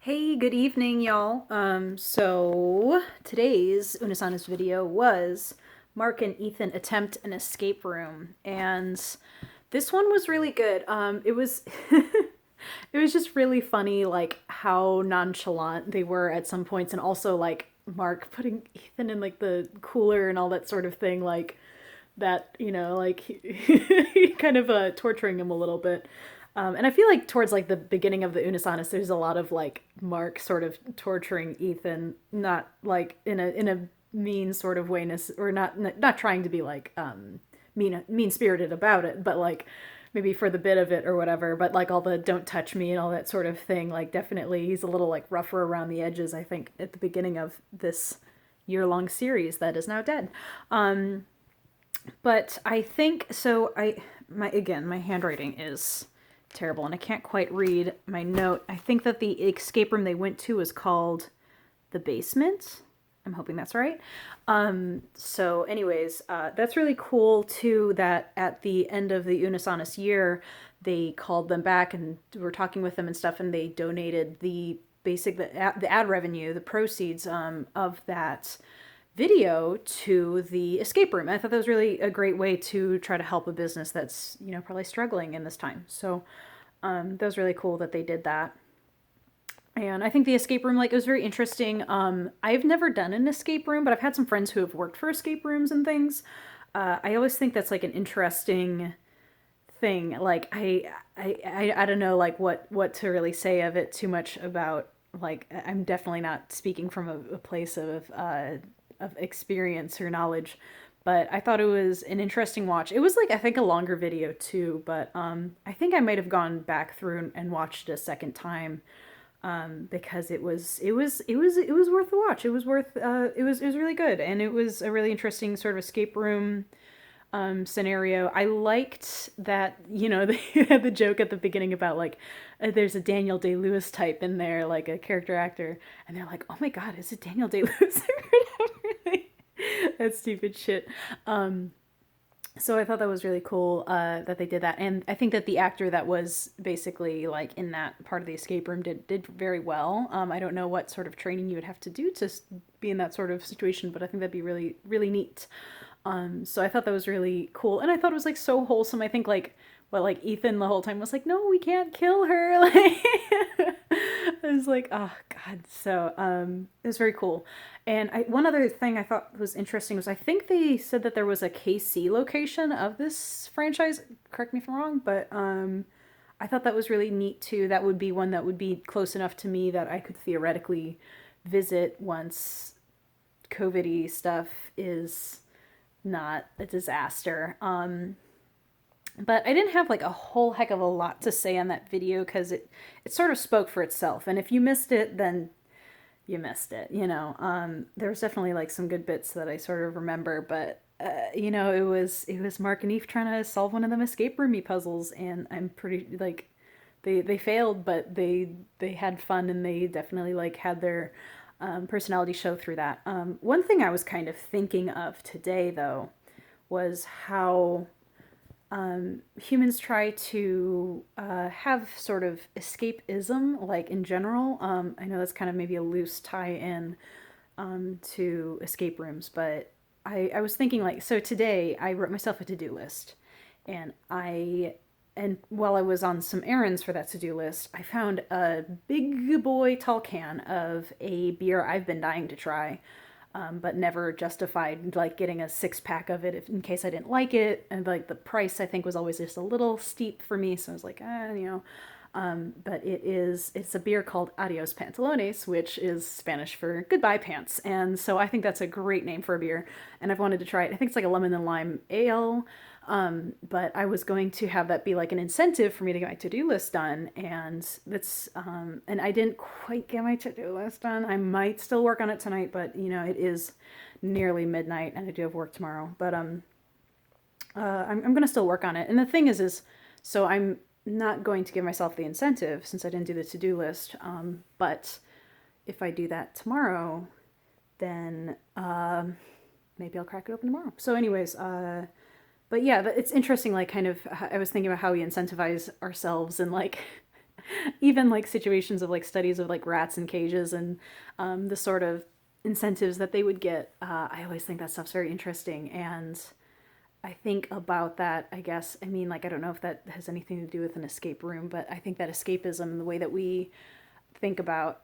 Hey, good evening, y'all. So today's Unus Annus video was Mark and Ethan attempt an escape room, and this one was really good. It was it was just really funny, like how nonchalant they were at some points, and also like Mark putting Ethan in like the cooler and all that sort of thing, like that, like kind of torturing him a little bit. And I feel like towards like the beginning of the Unus Annus, there's a lot of like Mark sort of torturing Ethan, not like in a mean sort of way, or not trying to be like mean spirited about it, but like maybe for the bit of it or whatever. But like all the "don't touch me" and all that sort of thing, like definitely he's a little like rougher around the edges. I think at the beginning of this year-long series that is now dead. But I think so. My handwriting is terrible, and I can't quite read my note. I think that the escape room they went to was called the basement. I'm hoping that's right. So, anyways, that's really cool too. That at the end of the Unus Annus year, they called them back and were talking with them and stuff, and they donated the ad revenue, the proceeds of that video to the escape room. I thought that was really a great way to try to help a business that's, probably struggling in this time. So that was really cool that they did that. And I think the escape room, like, it was very interesting. I've never done an escape room, but I've had some friends who have worked for escape rooms and things. I always think that's like an interesting thing. Like, I don't know, like what to really say of it too much about. Like, I'm definitely not speaking from a place of experience or knowledge, but I thought it was an interesting watch. It was like I think a longer video too, but I think I might have gone back through and watched it a second time because it was worth the watch. It was worth it was really good, and it was a really interesting sort of escape room scenario. I liked that, they had the joke at the beginning about like there's a Daniel Day-Lewis type in there, like a character actor, and they're like, oh my god, is it Daniel Day-Lewis? That's stupid shit. So I thought that was really cool that they did that, and I think that the actor that was basically like in that part of the escape room did very well. I don't know what sort of training you would have to do to be in that sort of situation, but I think that'd be really really neat. So I thought that was really cool, and I thought it was like so wholesome. I think like Ethan the whole time was like, "No, we can't kill her." Like, I was like, "Oh God." So it was very cool. And one other thing I thought was interesting was I think they said that there was a KC location of this franchise. Correct me if I'm wrong, but I thought that was really neat too. That would be one that would be close enough to me that I could theoretically visit once COVID-y stuff is not a disaster. But I didn't have like a whole heck of a lot to say on that video because it sort of spoke for itself. And if you missed it, then you missed it. There was definitely like some good bits that I sort of remember, but it was Mark and Eve trying to solve one of them escape roomy puzzles, and I'm pretty like they failed, but they had fun, and they definitely like had their personality show through that. One thing I was kind of thinking of today though was how humans try to have sort of escapism, like in general. I know that's kind of maybe a loose tie-in to escape rooms, but I was thinking like, so today I wrote myself a to-do list, and while I was on some errands for that to-do list, I found a big boy tall can of a beer I've been dying to try, but never justified like getting a six pack of it in case I didn't like it. And like the price I think was always just a little steep for me, so I was like, but it's a beer called Adios Pantalones, which is Spanish for goodbye pants. And so I think that's a great name for a beer, and I've wanted to try it. I think it's like a lemon and lime ale. But I was going to have that be like an incentive for me to get my to-do list done, and and I didn't quite get my to-do list done. I might still work on it tonight, but it is nearly midnight, and I do have work tomorrow. But I'm gonna still work on it. And the thing is, so I'm not going to give myself the incentive since I didn't do the to-do list. But if I do that tomorrow, then maybe I'll crack it open tomorrow. So, anyways, but yeah, it's interesting. Like, kind of, I was thinking about how we incentivize ourselves, and like, Even like situations of like studies of like rats in cages and the sort of incentives that they would get. I always think that stuff's very interesting. And I think about that, I guess, I mean, like, I don't know if that has anything to do with an escape room, but I think that escapism, the way that we think about,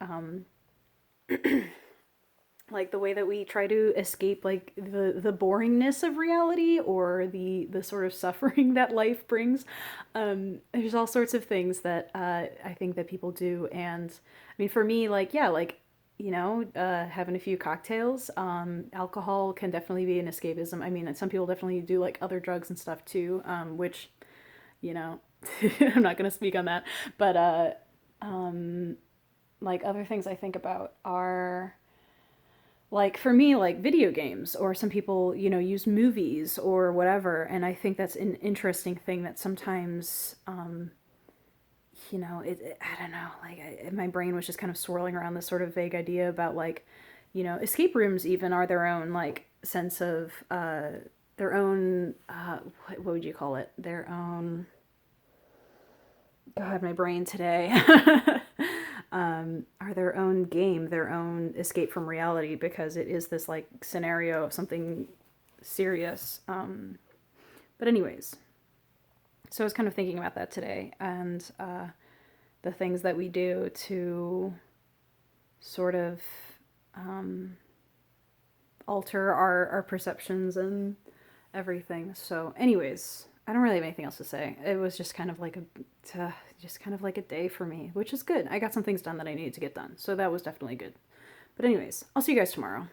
like the way that we try to escape like the boringness of reality or the sort of suffering that life brings, there's all sorts of things that I think that people do. And I mean, for me, like, yeah, like, having a few cocktails, alcohol can definitely be an escapism. I mean, some people definitely do like other drugs and stuff too, which, you know I'm not going to speak on that. But like other things I think about are, like, for me, like video games, or some people, use movies or whatever. And I think that's an interesting thing that sometimes, I don't know, like, my brain was just kind of swirling around this sort of vague idea about, like, escape rooms even are their own, like, sense of, their own, what would you call it? Their own, God, my brain today. Are their own game, their own escape from reality, because it is this like scenario of something serious. But anyways, so I was kind of thinking about that today, and the things that we do to sort of alter our perceptions and everything. So anyways, I don't really have anything else to say. It was just kind of like a day for me, which is good. I got some things done that I needed to get done, so that was definitely good. But anyways, I'll see you guys tomorrow.